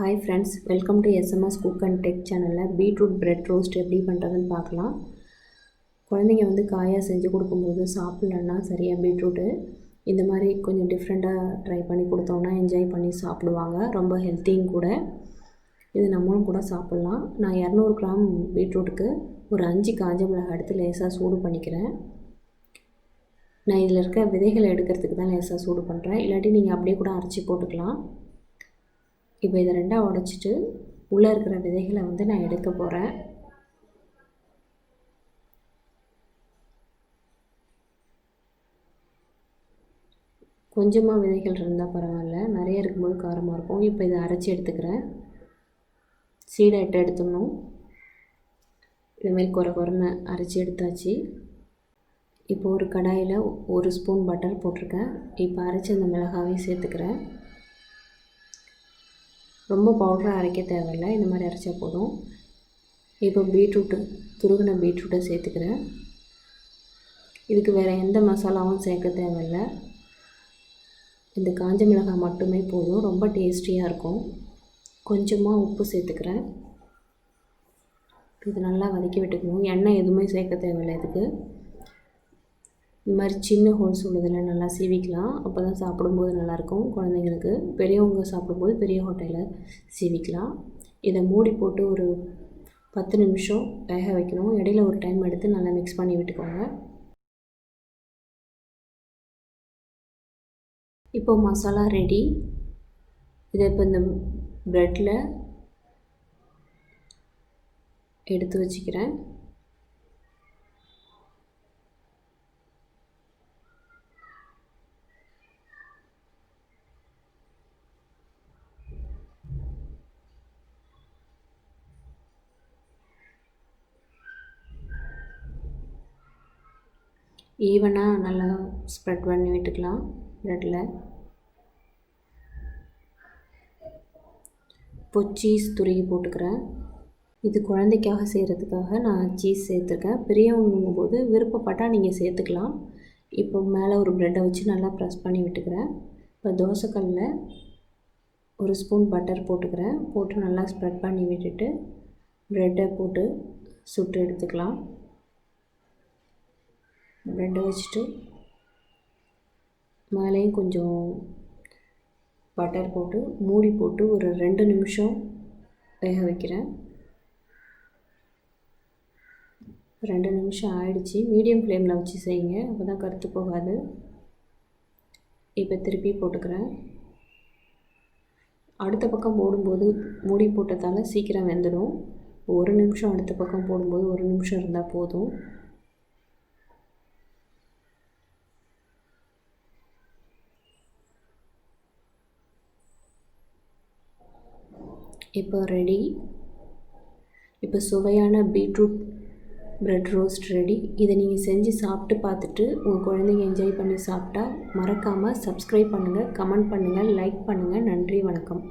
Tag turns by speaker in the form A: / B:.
A: Hi friends, welcome to SMS cook and tech சேனலில் beetroot bread roast எப்படி பண்ணுறதுன்னு பார்க்கலாம். குழந்தைங்க காயாக செஞ்சு கொடுக்கும்போது சாப்பிட்லன்னா சரியாக பீட்ரூட்டு இந்த மாதிரி கொஞ்சம் டிஃப்ரெண்ட்டாக ட்ரை பண்ணி கொடுத்தோன்னா என்ஜாய் பண்ணி சாப்பிடுவாங்க. ரொம்ப ஹெல்த்தியும் கூட. இது நம்மளும் கூட சாப்பிட்லாம். நான் 200 கிராம் பீட்ரூட்டுக்கு ஒரு 5 காஞ்ச மிளகாய் எடுத்து லேசாக சூடு பண்ணிக்கிறேன். நான் இதில் இருக்க விதைகளை எடுக்கிறதுக்கு தான் லேசாக சூடு பண்ணுறேன். இல்லாட்டி நீங்கள் அப்படியே கூட அரைச்சி போட்டுக்கலாம். இப்போ இதை ரெண்டாக உடைச்சிட்டு உள்ளே இருக்கிற விதைகளை நான் எடுக்க போகிறேன். கொஞ்சமாக விதைகள் இருந்தால் பரவாயில்ல, நிறைய இருக்கும்போது காரமாக இருக்கும். இப்போ இதை அரைச்சி எடுத்துக்கிறேன். சீடை எடுத்துடணும். இதுமாரி குறைன்னு அரைச்சி எடுத்தாச்சு. இப்போ ஒரு கடாயில் 1 ஸ்பூன் பட்டர் போட்டிருக்கேன். இப்போ அரைச்சி அந்த மிளகாவையும் சேர்த்துக்கிறேன். ரொம்ப பவுடராக அரைக்க தேவையில்லை, இந்த மாதிரி அரைச்சா போதும். இப்போ துருகின பீட்ரூட்டை சேர்த்துக்கிறேன். இதுக்கு வேறு எந்த மசாலாவும் சேர்க்க தேவையில்லை. இந்த காஞ்ச மிளகாய் மட்டுமே போதும், ரொம்ப டேஸ்டியாக இருக்கும். கொஞ்சமாக உப்பு சேர்த்துக்கிறேன். இது நல்லா வதக்கி விட்டுக்கணும். எண்ணெய் எதுவுமே சேர்க்க தேவையில்லை. இதுக்கு இந்த மாதிரி சின்ன ஹோல்ஸ் உள்ளதில் நல்லா சீவிக்கலாம். அப்போ தான் சாப்பிடும்போது நல்லாயிருக்கும் குழந்தைங்களுக்கு. பெரியவங்க சாப்பிடும்போது பெரிய ஹோட்டலில் சீவிக்கலாம். இதை மூடி போட்டு ஒரு 10 நிமிஷம் வேக வைக்கணும். இடையில ஒரு டைம் எடுத்து நல்லா மிக்ஸ் பண்ணி விட்டுக்கோங்க. இப்போ மசாலா ரெடி. இதை இப்போ இந்த ப்ரெட்டில் எடுத்து வச்சுக்கிறேன். ஈவனாக நல்லா ஸ்ப்ரெட் பண்ணி விட்டுக்கலாம் ப்ரெட்டில். இப்போ சீஸ் துருகி போட்டுக்கிறேன். இது குழந்தைக்காக செய்கிறதுக்காக நான் சீஸ் சேர்த்துருக்கேன். பெரியவங்கும் போது விருப்பப்பட்டால் நீங்கள் சேர்த்துக்கலாம். இப்போ மேலே ஒரு ப்ரெட்டை வச்சு நல்லா ப்ரெஸ் பண்ணி விட்டுக்கிறேன். இப்போ தோசைக்கல்லில் 1 ஸ்பூன் பட்டர் போட்டுக்கிறேன். போட்டு நல்லா ஸ்ப்ரெட் பண்ணி விட்டுட்டு ப்ரெட்டை போட்டு சுட்டு எடுத்துக்கலாம். ப்ரெட்டை வச்சுட்டு மேலேயும் கொஞ்சம் பட்டர் போட்டு மூடி போட்டு ஒரு 2 நிமிஷம் வேக வைக்கிறேன். 2 நிமிஷம் ஆயிடுச்சு. மீடியம் ஃப்ளேமில் வச்சு செய்யுங்க, அப்போ தான் கருத்து போகாது. இப்போ திருப்பி போட்டுக்கிறேன். அடுத்த பக்கம் போடும்போது மூடி போட்டதால் சீக்கிரம் வெந்துடும். 1 நிமிஷம் அடுத்த பக்கம் போடும்போது 1 நிமிஷம் இருந்தால் போதும். இப்போ ரெடி. இப்போ சுவையான பீட்ரூட் பிரெட் ரோஸ்ட் ரெடி. இதை நீங்கள் செஞ்சு சாப்பிட்டு பார்த்துட்டு உங்கள் குழந்தைங்க என்ஜாய் பண்ணி சாப்பிட்டா மறக்காமல் சப்ஸ்கிரைப் பண்ணுங்கள், கமெண்ட் பண்ணுங்கள், லைக் பண்ணுங்கள். நன்றி, வணக்கம்.